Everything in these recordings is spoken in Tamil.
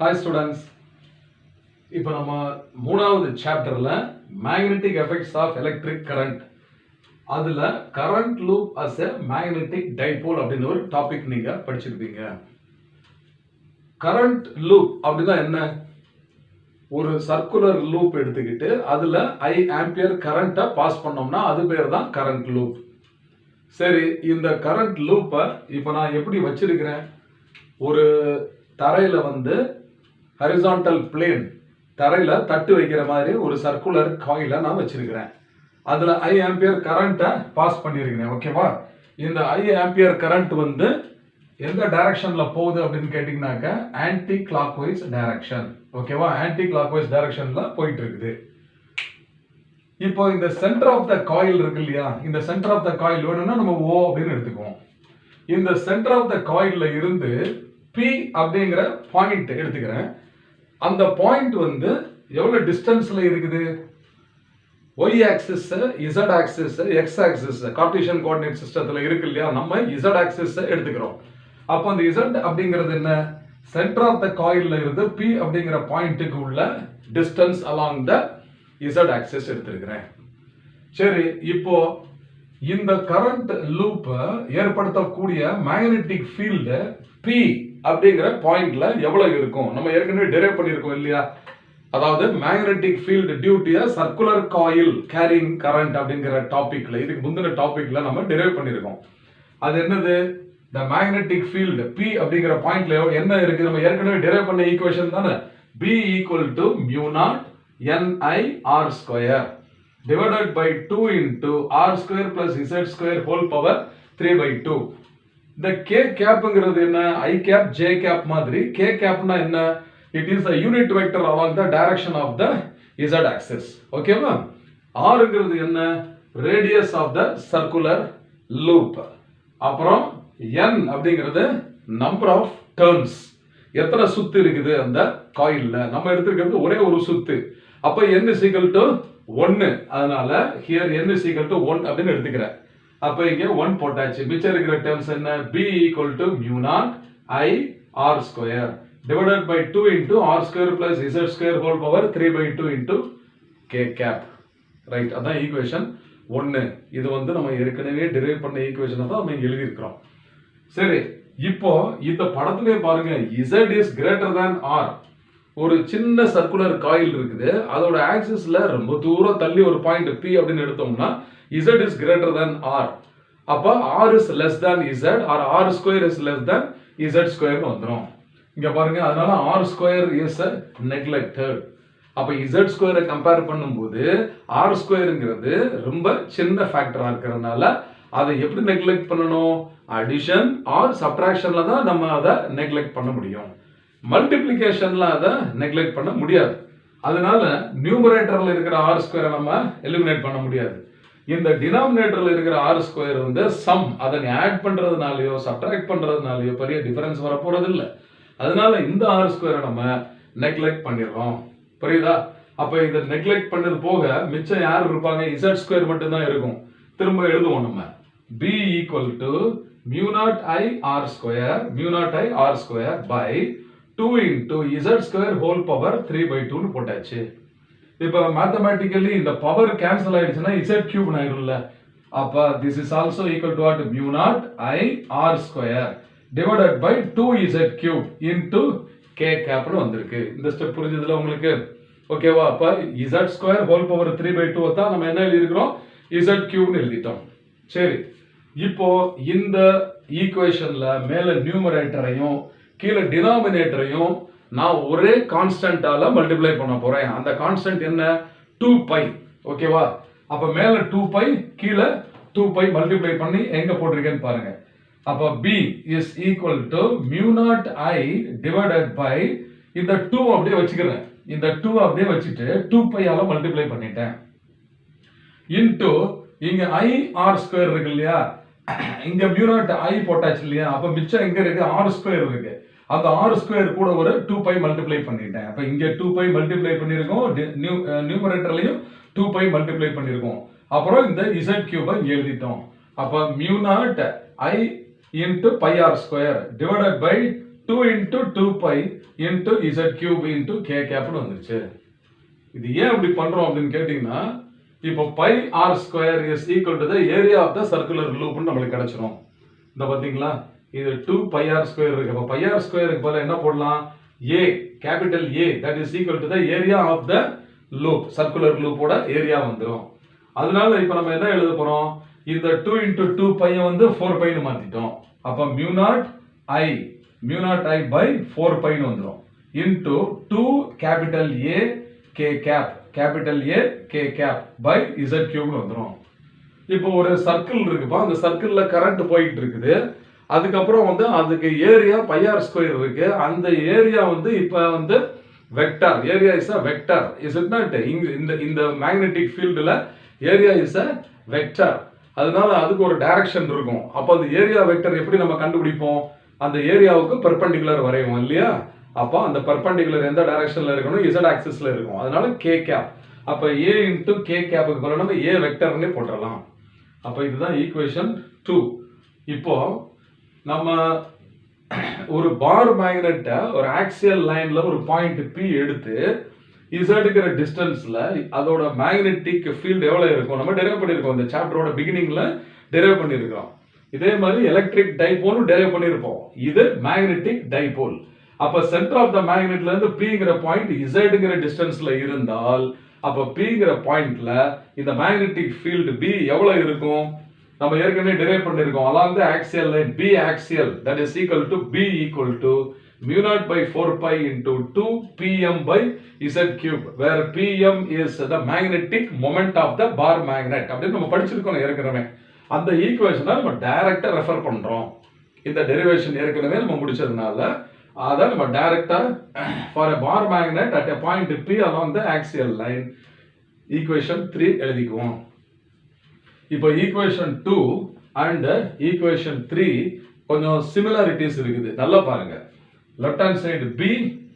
Hi students. இப்போ நம்ம மூணாவது சாப்டர்ல magnetic effects of electric current அதுல current loop as a magnetic dipole அப்படின ஒரு டாபிக் நீங்க படிச்சிருப்பீங்க. கரண்ட் லூப் அப்படினா என்ன? ஒரு சர்க்குலர் லூப் எடுத்துக்கிட்டு அதுல I ஆம்பியர் கரண்ட்ட பாஸ் பண்ணோம்னா அது பேர் தான் கரண்ட் லூப். சரி, இந்த கரண்ட் லூப்பை இப்போ நான் எப்படி வச்சிருக்கிறேன்? ஒரு தரையில வந்து ஹரிசான்டல் பிளேன் தரையில தட்டு வைக்கிற மாதிரி ஒரு சர்க்குலர் காயிலை நான் வச்சிருக்கிறேன். அதுல I ஆம்பியர் கரண்ட்டை பாஸ் பண்ணியிருக்கிறேன். ஓகேவா? இந்த I ஆம்பியர் கரண்ட் வந்து எந்த டைரக்ஷன்ல போகுது அப்படின்னு கேட்டீங்கன்னாக்க ஆன்டி கிளாக்வைஸ் டைரக்ஷன். ஓகேவா? ஆன்டி கிளாக்வைஸ் டைரக்ஷன்ல போயிட்டு இருக்குது. இப்போ இந்த சென்டர் ஆஃப் த காயில் இருக்கு இல்லையா? இந்த சென்டர் ஆஃப் த காயில் வேணும்னா நம்ம O அப்படின்னு எடுத்துக்குவோம். இந்த சென்டர் ஆஃப் த காயில்ல இருந்து P அப்படிங்கிற பாயிண்ட் எடுத்துக்கிறேன். அந்த பாயிண்ட் வந்து எவ்வளவு டிஸ்டன்ஸ்ல இருக்குது? y axis, z axis, x axis Cartesian coordinate சிஸ்டத்துல இருக்கு இல்லையா? நம்ம z ஆக்சிஸ் எடுத்துக்கிறோம். அப்ப அந்த z அப்படிங்கிறது என்ன? சென்டர் ஆஃப் த காயில்ல இருந்து P அப்படிங்கிற பாயிண்ட்டுக்கு உள்ள distance along the z axis எடுத்துக்கிறேன். சரி, இப்போ இந்த கரண்ட் லூப் ஏற்படுத்தக்கூடிய மேக்னெட்டிக் ஃபீல்ட் P அப்படிங்கிற பாயிண்ட்ல எவ்வளவு இருக்கும்? நம்ம ஏற்கனவே டெரைவ் பண்ணியிருக்கோம் இல்லையா? அதாவது magnetic field due to a circular coil carrying current அப்படிங்கிற டாபிக்ல, இதுக்கு முந்தின டாபிக்ல நம்ம டெரைவ் பண்ணியிருக்கோம். அது என்னது? the magnetic field P அப்படிங்கிற பாயிண்ட்ல என்ன இருக்கு? நம்ம ஏற்கனவே டெரைவ் பண்ண ஈக்குவேஷன் தானே? B equal to mu naught Ni R square divided by 2 into R square plus Z square whole power 3 by 2. இந்த K கேப்ங்கிறது என்ன? I cap J cap மாதிரி K கேப்னா என்ன? It is a unit vector along the direction of the Z axis. ஓகேவா? Rங்கிறது என்ன? Radius of the circular loop. அப்புறம் N அப்படிங்கிறது number of turns. எத்தனை சுத்து இருக்குது அந்த காயில்ல? நம்ம எடுத்துக்கிறது ஒரே ஒரு சுத்து. அப்ப N is equal to 1. அதனால here N is equal to 1 அப்படின்னு எடுத்துக்கிறேன். அப்ப இங்க 1 போட்டாச்சு. மிச்சம் இருக்கிற டேர்ம்ஸ் என்ன? B equal to mu naught I R square divided by 2 into R square plus Z square whole power 3 by 2 into K cap. Right, அதான் ஈக்குவேஷன் 1. இது வந்து நம்ம ஏற்கனவே டெரைவ் பண்ண ஈக்குவேஷனை தான் நம்ம எழுதி இருக்கிறோம். சரி, இப்போ இந்த படத்திலே பாருங்க, Z is greater than R. ஒரு சின்ன சர்க்குலர் காயில் இருக்குது. அதோட ஆக்சிஸ்ல ரொம்ப தூரம் தள்ளி ஒரு பாயிண்ட் P அப்படின்னு எடுத்தோம்னா Z is greater than R. அப்ப R is less than Z or R square is less than Z square வந்துரும். இங்க பாருங்க, அதனால R square is neglected. அப்ப Z square கம்பேர் பண்ணும்போது R squareங்கிறது ரொம்ப சின்ன ஃபேக்டரா இருக்கிறதுனால அதை எப்படி நெக்லெக்ட் பண்ணணும்? அடிஷன் ஆர் சப்ட்ராக்ஷன்ல தான் நம்ம அதை நெக்லெக்ட் பண்ண முடியும். மல்டிப்ளிகேஷன்ல அதை நெக்லெக்ட் பண்ண முடியாது. அதனால நியூமரேட்டர்ல இருக்கிற R ஸ்கொயரை நம்ம எலிமினேட் பண்ண முடியாது. இந்த டினாமினேட்டர்ல இருக்கிற R ஸ்கொயர் வந்து சம், அதை ஆட் பண்றதுனாலயோ சப்ட்ராக்ட் பண்றதுனாலயோ பெரிய டிஃபரன்ஸ் வர போறது இல்ல. அதனால இந்த R ஸ்கொயரை நம்ம நெக்லெக்ட் பண்ணிடுறோம். புரியுதா? அப்ப இதை நெக்லெக்ட் பண்ணது போக மிச்சம் யார் இருப்பாங்க? Z ஸ்கொயர் மட்டும் தான் இருக்கும். திரும்ப எழுதுவோம் நம்ம. B equal to mu naught I R square by 2 into Z square whole power 3 by 2 போட்டாச்சு. இப்போ மேத்தமேட்டிக்கலி இந்த பவர் கேன்சல் ஆயிடுச்சுன்னா Z cube ஆயிடும்ல. அப்ப this is also equal to what? Mu naught I R square divided by 2Z cube into K cap வந்திருக்கு. இந்த ஸ்டெப் புரிஞ்சதுல உங்களுக்கு? ஓகேவா? அப்ப Z square whole power 3 by 2 தான் நம்ம என்ன எழுதி இருக்கிறோம்? Z cube எழுதிட்டோம். சரி, இப்போ இந்த ஈக்குவேஷன்ல மேல நியூமரேட்டரையும் கீழே டினாமினேட்டரையும் நான் ஒரே கான்ஸ்டன்டால மல்டிப்ளை பண்ண போறேன். அந்த கான்ஸ்டன்ட் என்ன? 2π. ஓகேவா? அப்ப மேல 2π, கீழே 2π மல்டிப்ளை பண்ணி எங்க போட்டிருக்கேன்னு பாருங்க. அப்ப B is equal to mu naught I divided by இந்த 2 அப்படியே வச்சுக்கிறேன். இந்த 2 அப்படியே வச்சுட்டு 2π ஆல மல்டிப்ளை பண்ணிட்டேன். இன்டு இங்க I R ஸ்கொயர் இருக்கு இல்லையா? இங்க mu naught I போட்டாச்சு இல்லையா? அப்ப மிச்சம் எங்க இருக்கு? R ஸ்கொயர் இருக்கு. அந்த R ஸ்கொயர் கூட ஒரு 2π மல்டிப்ளை பண்ணிட்டேன். அப்ப இங்க 2π மல்டிப்ளை பண்ணிருக்கோம். நியூமரேட்டர்லயும் 2π மல்டிப்ளை பண்ணிருக்கோம். அப்புறம் இந்த Z கியூபை இங்க எழுதிட்டோம். அப்ப mu naught I into pi R square divided by 2 into 2 pi into z cube into k cap வந்துருச்சு. இது ஏன் அப்படி பண்றோம் அப்படின்னு கேட்டீங்கன்னா, இப்போ pi r square is equal to the area of the circular loop நம்மளுக்கு கிடைச்சிரும். இந்த பாத்தீங்களா, இது 2 pi r square இருக்கு. அப்ப pi r square க்கு பதிலா என்ன போடலாம்? a, capital A, that is equal to the area of the loop, circular loop ஓட ஏரியா வந்துரும். அதனால இப்போ நம்ம என்ன எழுத போறோம்? இந்த 2 into 2 pi வந்து 4 pi னு மாத்திட்டோம். அப்ப mu naught I by 4 pi னு வந்துரும். into 2 capital A k cap, capital A k cap by z cube னு வந்துரும். இப்போ ஒரு சர்க்கிள் இருக்குப்பா, அந்த சர்க்கிள்ல கரண்ட் போயிட்டு இருக்குது. அதுக்கப்புறம் வந்து அதுக்கு ஏரியா pi r square இருக்கு. அந்த ஏரியா வந்து இப்போ வந்து vector, area is a vector, is it not? இந்த மேக்னெட்டிக் ஃபீல்டுல ஏரியா இஸ் a vector. அதனால அதுக்கு ஒரு டைரக்ஷன் இருக்கும். அப்போ அந்த ஏரியா வெக்டர் எப்படி நம்ம கண்டுபிடிப்போம்? அந்த ஏரியாவுக்கு பெர்பெண்டிகுலர் வரைவோம் இல்லையா? அப்போ அந்த பெர்பெண்டிகுலர் எந்த டைரக்ஷன்ல இருக்கணும்? z ஆக்சிஸ்ல இருக்கும். அதனால k cap. அப்ப a into k cap க்கு பதிலா நம்ம a வெக்டர்னே போட்டுறலாம். அப்ப இதுதான் ஈக்குவேஷன் 2. இப்போ நம்ம ஒரு பார் மேக்னெட்டை ஒரு ஆக்சியல் லைன்ல ஒரு பாயிண்ட் P எடுத்து இசட்ங்கிற டிஸ்டன்ஸ்ல அதோட மேக்னெட்டிக் ஃபீல்ட் எவ்வளவு இருக்கும் நம்ம டெரைவ் பண்ணியிருக்கோம். இந்த சாப்டரோட பிகினிங்ல டெரைவ் பண்ணியிருக்கோம். இதே மாதிரி எலக்ட்ரிக் டைபோலும் டெரைவ் பண்ணியிருப்போம். இது மேக்னெட்டிக் டைபோல். அப்ப சென்டர் ஆஃப் த மேக்னெட்ல இருந்து Pங்கிற பாயிண்ட் இசட்ங்கிற டிஸ்டன்ஸ்ல இருந்தால் அப்ப Pங்கிற பாயிண்ட்ல இந்த மேக்னெட்டிக் ஃபீல்ட் B எவ்வளவு இருக்கும்? நம்ம ஏற்கனவே டெரைவ் பண்ணியிருக்கோம். along the axial line B axial, that is equal to B equal to mu naught by 4 pi into 2 pm by z cube, where pm is the magnetic moment of the bar magnet. அப்படின்னு நம்ம படிச்சிருக்கோம் ஏற்கனவே. அந்த ஈக்குவேஷனை நம்ம டைரக்டா ரெஃபர் பண்றோம். இந்த டெரிவேஷன் ஏற்கனவே நம்ம முடிச்சதுனால அதை நம்ம டைரக்டா for a bar magnet at a point P along the axial line equation 3 எழுதிக்குவோம். இப்போ ஈக்குவேஷன் 2 and ஈக்குவேஷன் 3 கொஞ்சம் சிமிலாரிட்டிஸ் இருக்குது. நல்லா பாருங்க. லெஃப்ட் ஹேண்ட் சைடு B,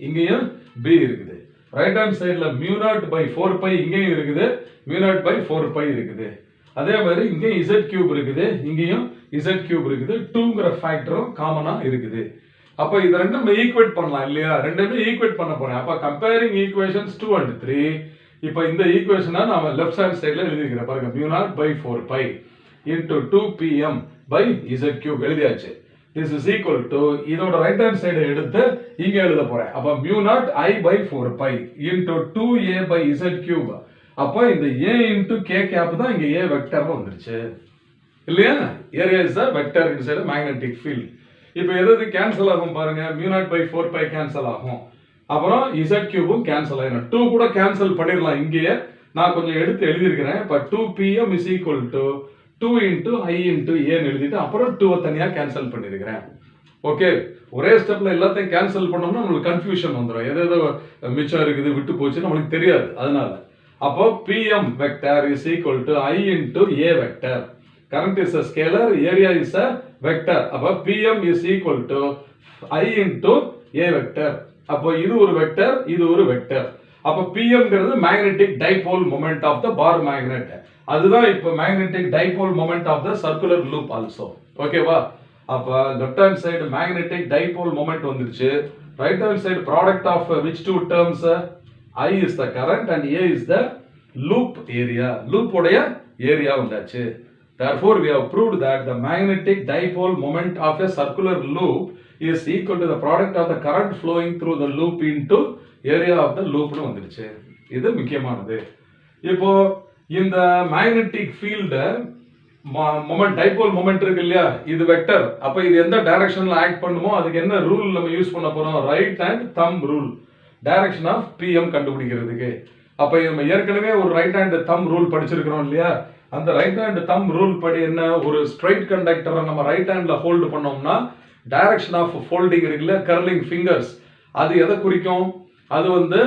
இங்கேயும் B இருக்குது. ரைட் ஹேண்ட் சைடுல mu naught by 4 pi இங்கேயும் இருக்குது, mu naught by 4 pi இருக்குது. அதே மாதிரி இங்கேயும் z cube இருக்குது, இங்கேயும் z cube இருக்குது. 2ங்கிற ஃபேக்டரும் காமனா இருக்குது. அப்ப இது ரெண்டும் நம்ம ஈக்குவேட் பண்ணலாம் இல்லையா? ரெண்டுமே ஈக்குவேட் பண்ண போறேன். அப்ப கம்பேரிங் ஈக்குவேஷன்ஸ் 2 and 3. இப்போ இந்த ஈக்குவேஷனை நாம லெஃப்ட் ஹேண்ட் சைடுல எழுதிக்கிறேன் பாருங்க. mu naught by 4 pi into 2 pm by z cube எழுதியாச்சு. this is equal to இதோட ரைட் ஹேண்ட் சைடு எடுத்து இங்க எழுத போறேன். அப்ப mu naught I by 4 pi into 2a by z cube. அப்ப இந்த a into k cap தான் இங்க a வெக்டர் வந்துருச்சு இல்லையா? Area is a vector inside a magnetic field. இப்போ எது கேன்சல் ஆகும் பாருங்க. mu naught by 4 pi cancel ஆகும். அப்புறம் z cube கேன்சல் ஆயிடும். 2 கூட கேன்சல் பண்ணிடலாம். இங்கேயே நான் கொஞ்சம் எடுத்து எழுதியிருக்கிறேன். இப்போ 2 pm is equal to 2 into I into a ன்னு எழுதிட்டு அப்புறம் 2 தனியா கேன்சல் பண்ணிருக்கிறேன். ஓகே, ஒரே ஸ்டெப்ல எல்லாத்தையும் கேன்சல் பண்ணோம்னா நம்மளுக்கு கன்ஃபியூஷன் வந்துடும். எது மிச்சம் இருக்குது விட்டு போச்சு நம்மளுக்கு தெரியாது. அதனால அப்போ pm vector is equal to I into a vector. Current is a scalar, area is a vector. அப்போ pm is equal to I into a vector. அப்போ இது ஒரு வெக்டர், இது ஒரு வெக்டர். அப்போ pmங்கிறது magnetic dipole moment of the bar magnet. அதுதான் இப்போ magnetic dipole moment of the circular loop also. ஓகேவா? அப்ப left hand side magnetic dipole moment வந்துருச்சு. right hand side product of which two terms? I is the current and A is the loop area. loop உடைய ஏரியா வந்தாச்சு. Therefore we have proved that the magnetic dipole moment of a circular loop is equal to the product of the current flowing through the loop into area of the loop னு வந்துருச்சு. இது முக்கியமானது. இப்போ இந்த magnetic field moment dipole moment இருக்கு இல்லையா? இது வெக்டர். அப்ப இது எந்த டைரக்ஷன்ல ஆக்ட் பண்ணுமோ அதுக்கு என்ன ரூல் நம்ம யூஸ் பண்ண போறோம்? Right hand thumb rule. Direction of pm கண்டுபிடிக்கிறதுக்கு. அப்ப நம்ம ஏற்கனவே ஒரு ரைட் ஹேண்ட் தம் ரூல் படிச்சிருக்கிறோம் இல்லையா? அந்த ரைட் ஹேண்ட் தம் ரூல் படி என்ன, ஒரு ஸ்ட்ரைட் கண்டக்டரை நம்ம ரைட் ஹேண்ட்ல ஹோல்டு பண்ணோம்னா டைரக்ஷன் ஆஃப் ஃபோல்டிங் இருக்குல்ல, கர்லிங் ஃபிங்கர்ஸ், அது எதை குறிக்கும்? அது வந்து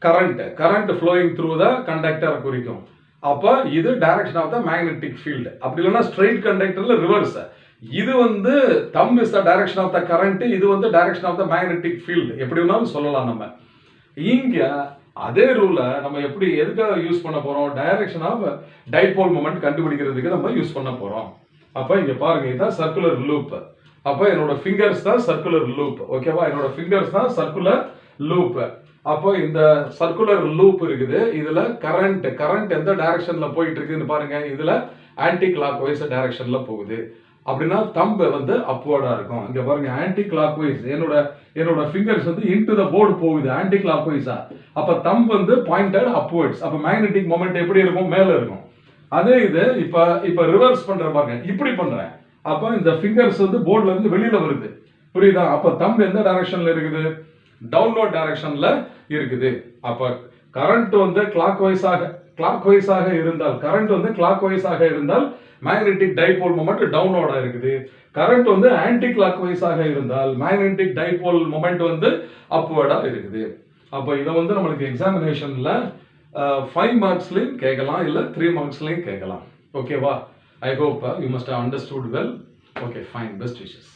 current flowing through the conductor குறிக்கும். அப்ப இது direction of the magnetic field. அப்படி இல்லைன்னா ஸ்ட்ரைட் கண்டக்டர்ல ரிவர்ஸ். இது வந்து thumb is the direction of the current, இது வந்து direction of the magnetic field. எப்படி வேணாலும் சொல்லலாம். நம்ம இங்க அதே ரூலை நம்ம எப்படி எதுக்காக யூஸ் பண்ண போறோம்? டைரக்ஷன் ஆஃப் டைபோல் மொமெண்ட் கண்டுபிடிக்கிறதுக்கு நம்ம யூஸ் பண்ண போறோம். அப்ப இங்க பாருங்க, இதுதான் சர்க்குலர் லூப். அப்ப என்னோட ஃபிங்கர்ஸ் தான் சர்க்குலர் லூப். ஓகேவா? என்னோட ஃபிங்கர்ஸ் தான் சர்க்குலர் லூப். அப்போ இந்த சர்க்குலர் லூப் இருக்குது. இதுல கரண்ட் எந்த டைரக்ஷன்ல போயிட்டு இருக்குன்னு பாருங்க. இதுல ஆன்டி கிளாக் வைஸ் டைரக்ஷன்ல போகுது. அப்படின்னா தம்ப் வந்து அப்வர்டா இருக்கும். இங்க பாருங்க, ஆன்டி கிளாக் வைஸ் என்னோட ஃபிங்கர்ஸ் வந்து இன்டு த போர்டு போகுது ஆன்டி கிளாக் வைஸா. அப்ப தம்ப் வந்து பாயிண்டட் அப்வர்ட்ஸ். அப்ப மேக்னெட்டிக் மொமெண்ட் எப்படி இருக்கும்? மேல இருக்கும். அதே இது இப்ப ரிவர்ஸ் பண்ற பாருங்க, இப்படி பண்றேன். அப்ப இந்த ஃபிங்கர்ஸ் வந்து போர்டுல இருந்து வெளியில வருது. புரியுதா? அப்ப தம்ப் எந்த டைரக்ஷன்ல இருக்குது? டவுன்வர்ட் டைரக்ஷன்ல இருக்குது. அப்ப கரண்ட் வந்து கிளாக் வைஸாக இருந்தால், கரண்ட் வந்து கிளாக் வைஸாக இருந்தால் மேக்னெட்டிக் டைபோல் மொமெண்ட் டவுன்வர்டா இருக்குது. கரண்ட் வந்து ஆன்டி கிளாக் வைஸாக இருந்தால் மேக்னெட்டிக் டைபோல் மொமெண்ட் வந்து அப்வர்டா இருக்குது. அப்ப இத வந்து நம்மளுக்கு எக்ஸாமினேஷன்ல 5 மார்க்ஸ்லயும் கேட்கலாம், இல்ல 3 மார்க்ஸ்லயும் கேட்கலாம். ஓகேவா? I hope you must have understood well. Okay, fine. Best wishes.